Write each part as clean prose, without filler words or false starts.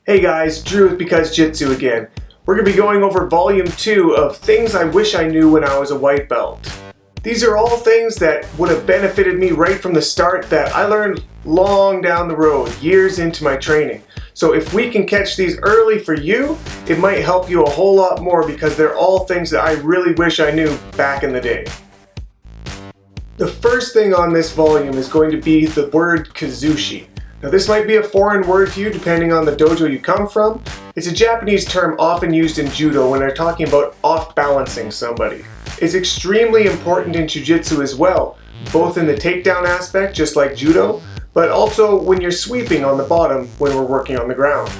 Hey guys, Drew with Because Jitsu again. We're going to be going over volume 2 of things I wish I knew when I was a white belt. These are all things that would have benefited me right from the start that I learned long down the road, years into my training. So if we can catch these early for you, it might help you a whole lot more because they're all things that I really wish I knew back in the day. The first thing on this volume is going to be the word Kazushi. Now this might be a foreign word to you depending on the dojo you come from. It's a Japanese term often used in judo when they're talking about off-balancing somebody. It's extremely important in Jiu Jitsu as well, both in the takedown aspect, just like judo, but also when you're sweeping on the bottom when we're working on the ground.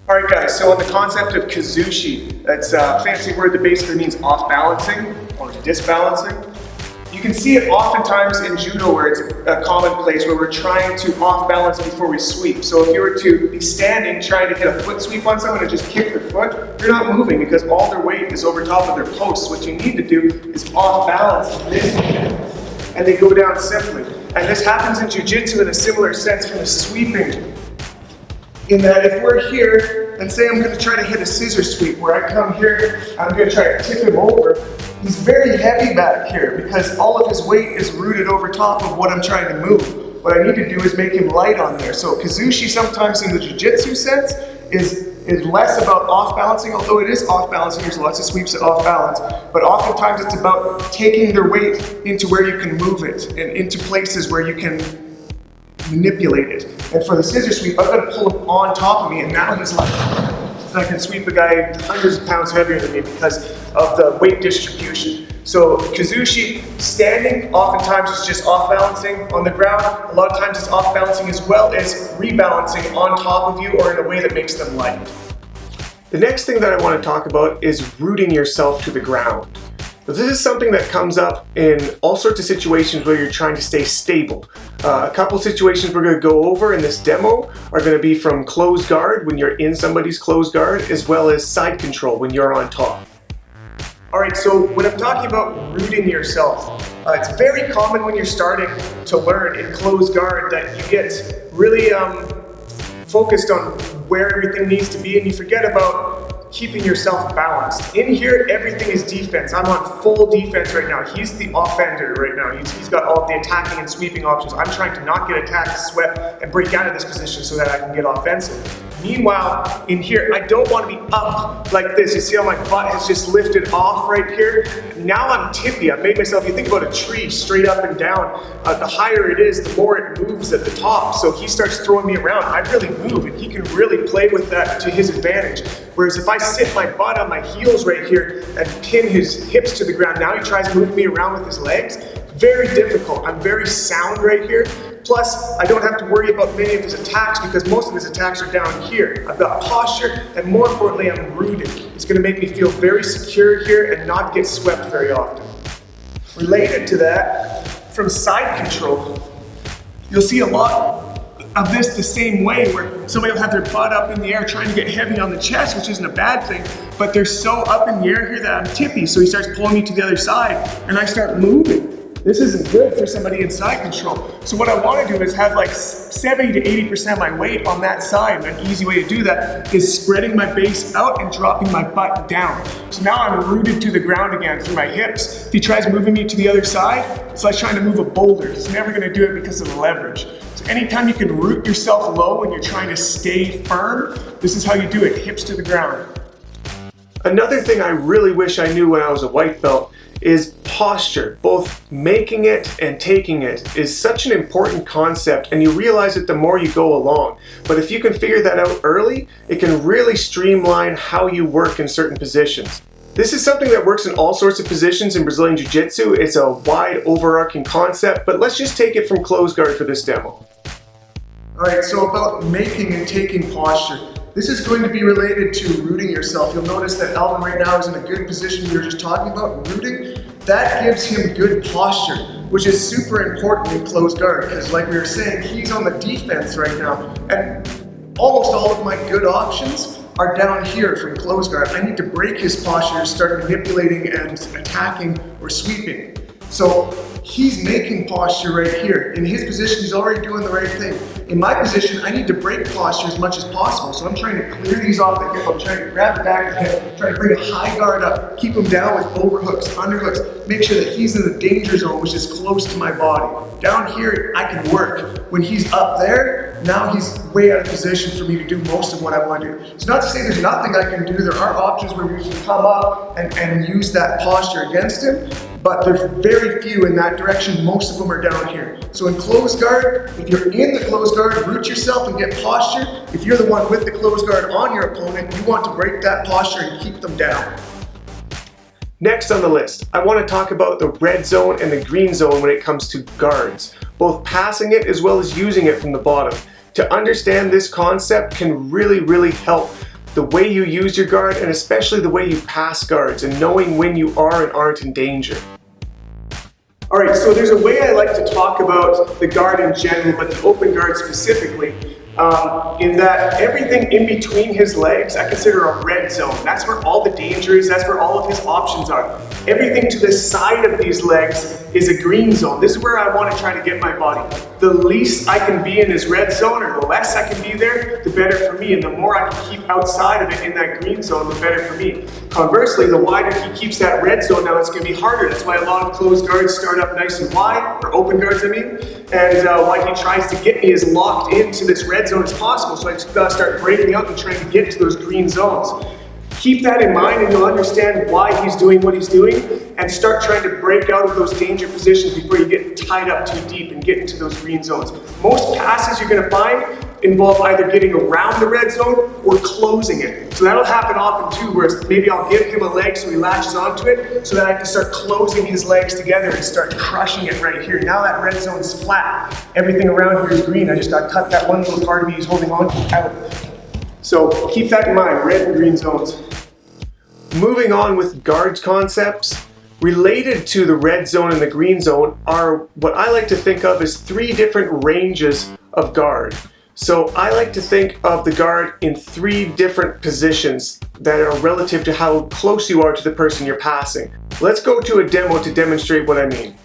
Alright guys, so on the concept of Kazushi, that's a fancy word that basically means off-balancing or disbalancing. You can see it oftentimes in judo where it's a common place where we're trying to off-balance before we sweep. So if you were to be standing trying to hit a foot sweep on someone and just kick their foot, you're not moving because all their weight is over top of their posts. What you need to do is off-balance this and they go down simply. And this happens in Jiu Jitsu in a similar sense from the sweeping. In that if we're here, and say I'm going to try to hit a scissor sweep where I come here, I'm going to try to tip him over. He's very heavy back here because all of his weight is rooted over top of what I'm trying to move. What I need to do is make him light on there. So Kazushi sometimes in the Jiu-Jitsu sense is less about off-balancing, although it is off-balancing. There's lots of sweeps that off-balance. But oftentimes it's about taking their weight into where you can move it and into places where you can manipulate it. And for the scissor sweep, I've got to pull him on top of me and now he's like, I can sweep a guy hundreds of pounds heavier than me because of the weight distribution. So Kazushi, standing, oftentimes is just off-balancing on the ground. A lot of times it's off-balancing as well as rebalancing on top of you or in a way that makes them light. The next thing that I want to talk about is rooting yourself to the ground. This is something that comes up in all sorts of situations where you're trying to stay stable. A couple situations we're going to go over in this demo are going to be from closed guard when you're in somebody's closed guard, as well as side control when you're on top. Alright, so when I'm talking about rooting yourself, it's very common when you're starting to learn in closed guard that you get really focused on where everything needs to be and you forget about keeping yourself balanced. In here, everything is defense. I'm on full defense right now. He's the offender right now. He's got all the attacking and sweeping options. I'm trying to not get attacked, sweat, and break out of this position so that I can get offensive. Meanwhile, in here, I don't want to be up like this. You see how my butt has just lifted off right here? Now I'm tippy. I've made myself, you think about a tree straight up and down. The higher it is, the more it moves at the top. So he starts throwing me around. I really move, and he can really play with that to his advantage. Whereas if I sit my butt on my heels right here and pin his hips to the ground, now he tries moving me around with his legs. Very difficult. I'm very sound right here. Plus, I don't have to worry about many of his attacks because most of his attacks are down here. I've got posture, and more importantly, I'm rooted. It's going to make me feel very secure here and not get swept very often. Related to that, from side control, you'll see a lot of this the same way where somebody will have their butt up in the air trying to get heavy on the chest, which isn't a bad thing, but they're so up in the air here that I'm tippy, so he starts pulling me to the other side and I start moving. This isn't good for somebody in side control. So what I want to do is have like 70 to 80% of my weight on that side. And an easy way to do that is spreading my base out and dropping my butt down. So now I'm rooted to the ground again through my hips. If he tries moving me to the other side, it's like trying to move a boulder. He's never going to do it because of the leverage. So anytime you can root yourself low when you're trying to stay firm, this is how you do it, hips to the ground. Another thing I really wish I knew when I was a white belt is posture. Both making it and taking it is such an important concept, and you realize it the more you go along. But if you can figure that out early, it can really streamline how you work in certain positions. This is something that works in all sorts of positions in Brazilian Jiu-Jitsu. It's a wide overarching concept, but let's just take it from closed guard for this demo. Alright, so about making and taking posture. This is going to be related to rooting yourself. You'll notice that Alvin right now is in a good position we were just talking about, rooting. That gives him good posture, which is super important in closed guard because like we were saying, he's on the defense right now. And almost all of my good options are down here from closed guard. I need to break his posture, start manipulating and attacking or sweeping. So he's making posture right here. In his position, he's already doing the right thing. In my position, I need to break posture as much as possible. So I'm trying to clear these off the hip. I'm trying to grab the back of the head, trying to bring a high guard up, keep him down with overhooks, underhooks, make sure that he's in the danger zone, which is close to my body. Down here, I can work. When he's up there, now he's way out of position for me to do most of what I want to do. It's not to say there's nothing I can do. There are options where we can come up and use that posture against him, but there's very few in that direction. Most of them are down here. So in closed guard, if you're in the closed guard, root yourself and get posture. If you're the one with the closed guard on your opponent, you want to break that posture and keep them down. Next on the list, I want to talk about the red zone and the green zone when it comes to guards, both passing it as well as using it from the bottom. To understand this concept can really help the way you use your guard, and especially the way you pass guards and knowing when you are and aren't in danger. Alright, so there's a way I like to talk about the guard in general, but the open guard specifically, in that everything in between his legs I consider a red zone. That's where all the danger is, that's where all of his options are. Everything to the side of these legs is a green zone. This is where I want to try to get my body. The least I can be in his red zone, or the less I can be there, the better for me. And the more I can keep outside of it in that green zone, the better for me. Conversely, the wider he keeps that red zone, now it's going to be harder. That's why a lot of closed guards start up nice and wide, or open guards I mean, and why he tries to get me as locked into this red zone as possible. So I just got to start breaking up and trying to get to those green zones. Keep that in mind and you'll understand why he's doing what he's doing, and start trying to break out of those danger positions before you get tied up too deep and get into those green zones. Most passes you're going to find involve either getting around the red zone or closing it. So that'll happen often too, where maybe I'll give him a leg so he latches onto it, so that I can start closing his legs together and start crushing it right here. Now that red zone is flat. Everything around here is green. I just got to cut that one little part of me he's holding on to out. So keep that in mind, red and green zones. Moving on with guards concepts, related to the red zone and the green zone are what I like to think of as 3 different ranges of guard. So I like to think of the guard in 3 different positions that are relative to how close you are to the person you're passing. Let's go to a demo to demonstrate what I mean.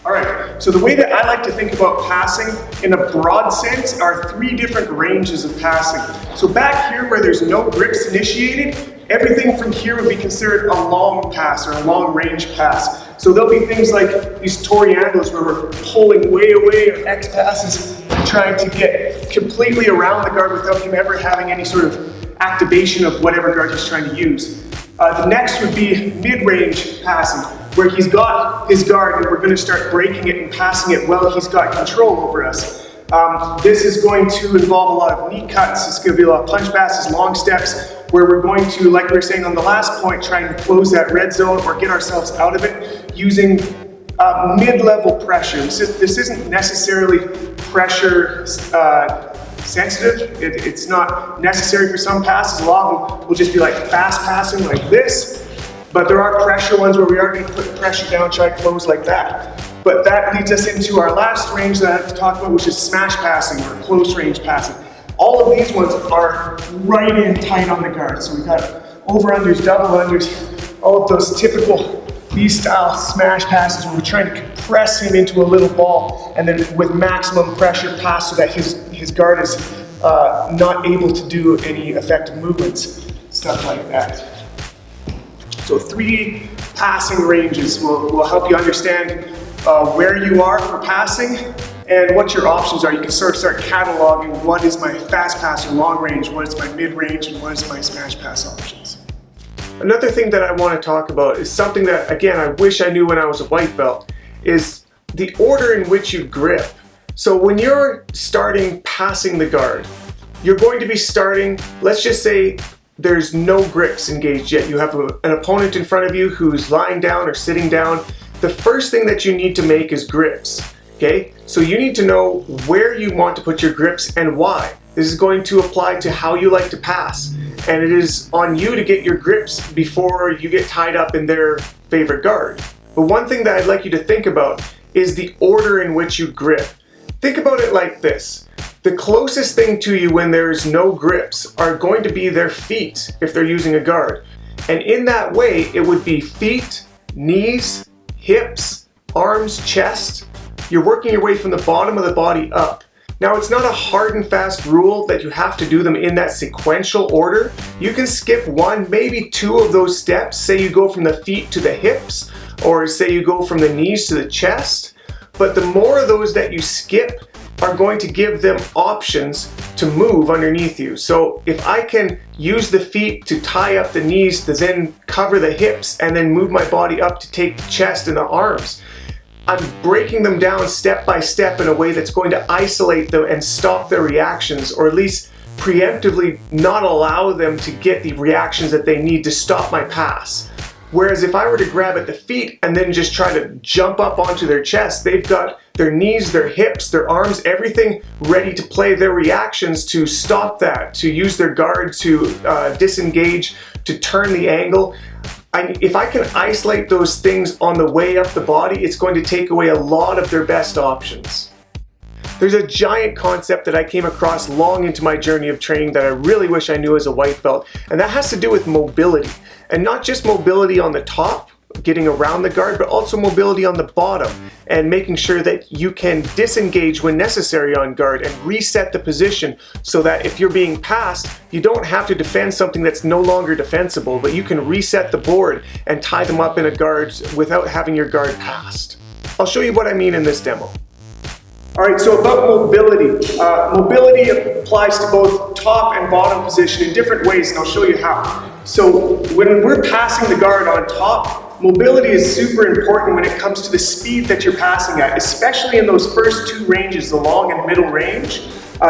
Alright, so the way that I like to think about passing in a broad sense are 3 different ranges of passing. So back here where there's no grips initiated, everything from here would be considered a long pass or a long range pass. So there'll be things like these Toriandos where we're pulling way away, or X passes, trying to get completely around the guard without him ever having any sort of activation of whatever guard he's trying to use. The next would be mid-range passing, where he's got his guard and we're going to start breaking it and passing it while he's got control over us. This is going to involve a lot of knee cuts. It's going to be a lot of punch passes, long steps, where we're going to, like we were saying on the last point, trying to close that red zone or get ourselves out of it using mid-level pressure. This isn't necessarily pressure sensitive. It's not necessary for some passes. A lot of them will just be like fast passing like this, but there are pressure ones where we are going to put pressure down, try to close like that. But that leads us into our last range that I have to talk about, which is smash passing or close range passing. All of these ones are right in tight on the guard. So we've got over-unders, double-unders, all of those typical B-style smash passes where we're trying to compress him into a little ball and then with maximum pressure pass so that his guard is not able to do any effective movements, stuff like that. So 3 passing ranges will help you understand where you are for passing and what your options are. You can sort of start cataloging what is my fast pass or long range, what is my mid range, and what is my smash pass options. Another thing that I want to talk about is something that, again, I wish I knew when I was a white belt, is the order in which you grip. So when you're starting passing the guard, you're going to be starting, let's just say there's no grips engaged yet. You have an opponent in front of you who's lying down or sitting down. The first thing that you need to make is grips, okay? So you need to know where you want to put your grips and why. This is going to apply to how you like to pass. And it is on you to get your grips before you get tied up in their favorite guard. But one thing that I'd like you to think about is the order in which you grip. Think about it like this. The closest thing to you when there's no grips are going to be their feet if they're using a guard. And in that way, it would be feet, knees, hips, arms, chest. You're working your way from the bottom of the body up. Now, it's not a hard and fast rule that you have to do them in that sequential order. You can skip one, maybe two of those steps. Say you go from the feet to the hips, or say you go from the knees to the chest. But the more of those that you skip are going to give them options to move underneath you. So if I can use the feet to tie up the knees to then cover the hips and then move my body up to take the chest and the arms, I'm breaking them down step by step in a way that's going to isolate them and stop their reactions, or at least preemptively not allow them to get the reactions that they need to stop my pass. Whereas if I were to grab at the feet and then just try to jump up onto their chest, they've got their knees, their hips, their arms, everything ready to play their reactions to stop that, to use their guard to disengage, to turn the angle. If I can isolate those things on the way up the body, it's going to take away a lot of their best options. There's a giant concept that I came across long into my journey of training that I really wish I knew as a white belt, and that has to do with mobility. And not just mobility on the top, getting around the guard, but also mobility on the bottom and making sure that you can disengage when necessary on guard and reset the position so that if you're being passed, you don't have to defend something that's no longer defensible, but you can reset the board and tie them up in a guard without having your guard passed. I'll show you what I mean in this demo. Alright, so about mobility. Mobility applies to both top and bottom position in different ways, and I'll show you how. So when we're passing the guard on top, mobility is super important when it comes to the speed that you're passing at, especially in those first two ranges, the long and middle range.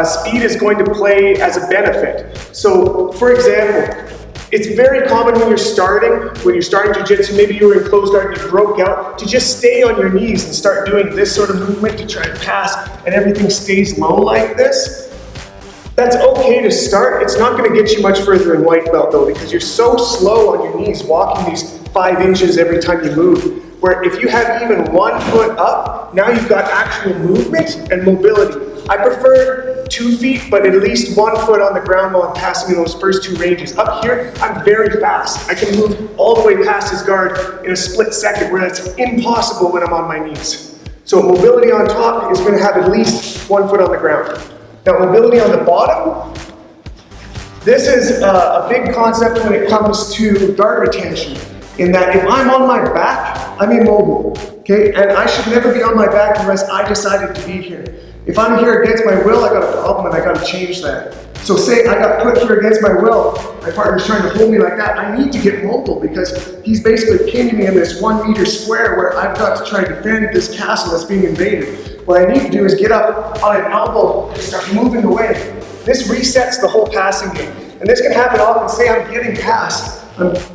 Speed is going to play as a benefit. So, for example, it's very common when you're starting Jiu-Jitsu, maybe you were in closed guard and you broke out, to just stay on your knees and start doing this sort of movement to try and pass, and everything stays low like this. That's okay to start. It's not going to get you much further in white belt though, because you're so slow on your knees, walking these 5 inches every time you move, where if you have even 1 foot up, now you've got actual movement and mobility. I prefer 2 feet, but at least 1 foot on the ground while I'm passing in those first 2 ranges. Up here, I'm very fast. I can move all the way past his guard in a split second, where that's impossible when I'm on my knees. So mobility on top is going to have at least 1 foot on the ground. Now mobility on the bottom, this is a big concept when it comes to guard retention, in that if I'm on my back, I'm immobile, okay? And I should never be on my back unless I decided to be here. If I'm here against my will, I got a problem and I got to change that. So say I got put here against my will, my partner's trying to hold me like that, I need to get mobile because he's basically pinning me in this 1 meter square where I've got to try to defend this castle that's being invaded. What I need to do is get up on an elbow and start moving away. This resets the whole passing game. And this can happen often. Say I'm getting passed.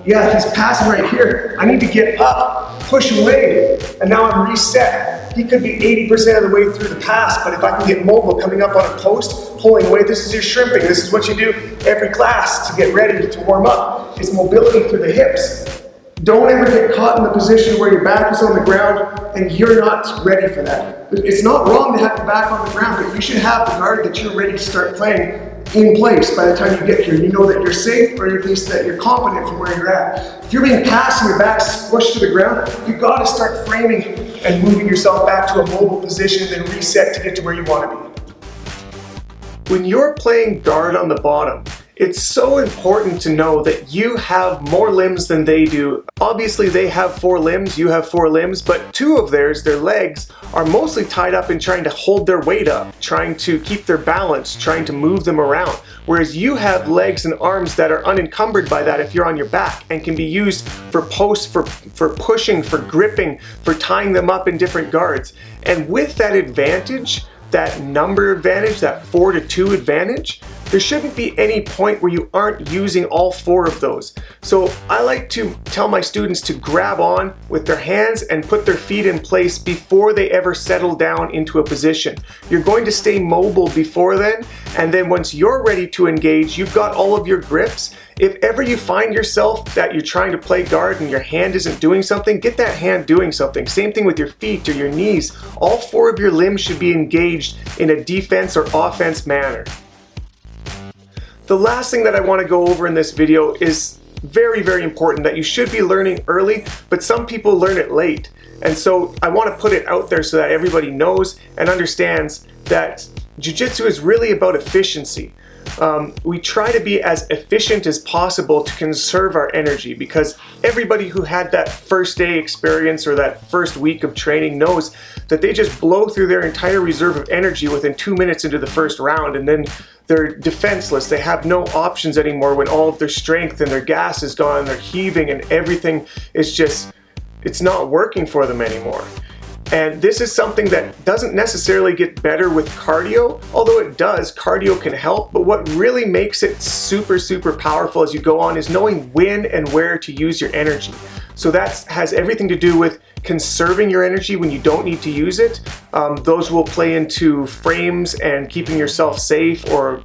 Yeah, he's passing right here. I need to get up, push away, and now I'm reset. He could be 80% of the way through the pass, but if I can get mobile, coming up on a post, pulling away, this is your shrimping. This is what you do every class to get ready to warm up. It's mobility through the hips. Don't ever get caught in the position where your back is on the ground and you're not ready for that. It's not wrong to have your back on the ground, but you should have the guard that you're ready to start playing in place by the time you get here. You know that you're safe, or at least that you're confident from where you're at. If you're being passed and your back's squished to the ground, you've got to start framing and moving yourself back to a mobile position, then reset to get to where you want to be. When you're playing guard on the bottom, it's so important to know that you have more limbs than they do. Obviously they have 4 limbs, you have 4 limbs, but 2 of theirs, their legs, are mostly tied up in trying to hold their weight up, trying to keep their balance, trying to move them around. Whereas you have legs and arms that are unencumbered by that if you're on your back, and can be used for posts, for pushing, for gripping, for tying them up in different guards. And with that advantage, that number advantage, that 4-to-2 advantage, there shouldn't be any point where you aren't using all 4 of those. So I like to tell my students to grab on with their hands and put their feet in place before they ever settle down into a position. You're going to stay mobile before then, and then once you're ready to engage, you've got all of your grips. If ever you find yourself that you're trying to play guard and your hand isn't doing something, get that hand doing something. Same thing with your feet or your knees. All 4 of your limbs should be engaged in a defense or offense manner. The last thing that I want to go over in this video is very, very important that you should be learning early, but some people learn it late. And so I want to put it out there so that everybody knows and understands that Jiu-Jitsu is really about efficiency. We try to be as efficient as possible to conserve our energy, because everybody who had that first day experience or that first week of training knows that they just blow through their entire reserve of energy within 2 minutes into the first round, and then they're defenseless. They have no options anymore when all of their strength and their gas is gone, they're heaving, and everything is just, it's not working for them anymore. And this is something that doesn't necessarily get better with cardio, although it does. Cardio can help, but what really makes it super, super powerful as you go on is knowing when and where to use your energy. So that has everything to do with conserving your energy when you don't need to use it. Those will play into frames and keeping yourself safe, or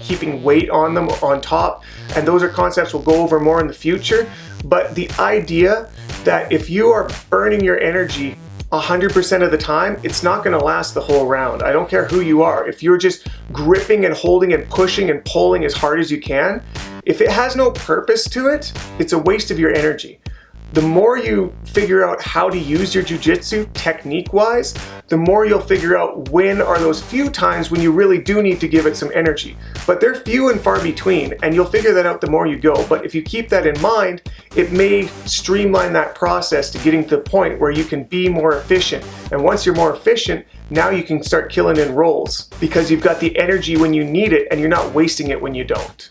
keeping weight on them on top. And those are concepts we'll go over more in the future. But the idea that if you are burning your energy 100% of the time, it's not going to last the whole round. I don't care who you are. If you're just gripping and holding and pushing and pulling as hard as you can, if it has no purpose to it, it's a waste of your energy. The more you figure out how to use your jiu-jitsu technique-wise, the more you'll figure out when are those few times when you really do need to give it some energy. But they're few and far between, and you'll figure that out the more you go. But if you keep that in mind, it may streamline that process to getting to the point where you can be more efficient. And once you're more efficient, now you can start killing in rolls, because you've got the energy when you need it and you're not wasting it when you don't.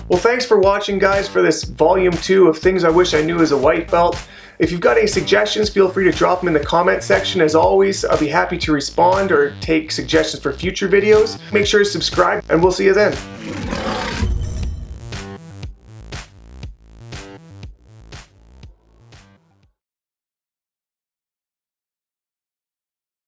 Well, thanks for watching, guys, for this volume 2 of things I wish I knew as a white belt. If you've got any suggestions, feel free to drop them in the comment section. As always, I'll be happy to respond or take suggestions for future videos. Make sure to subscribe, and we'll see you then.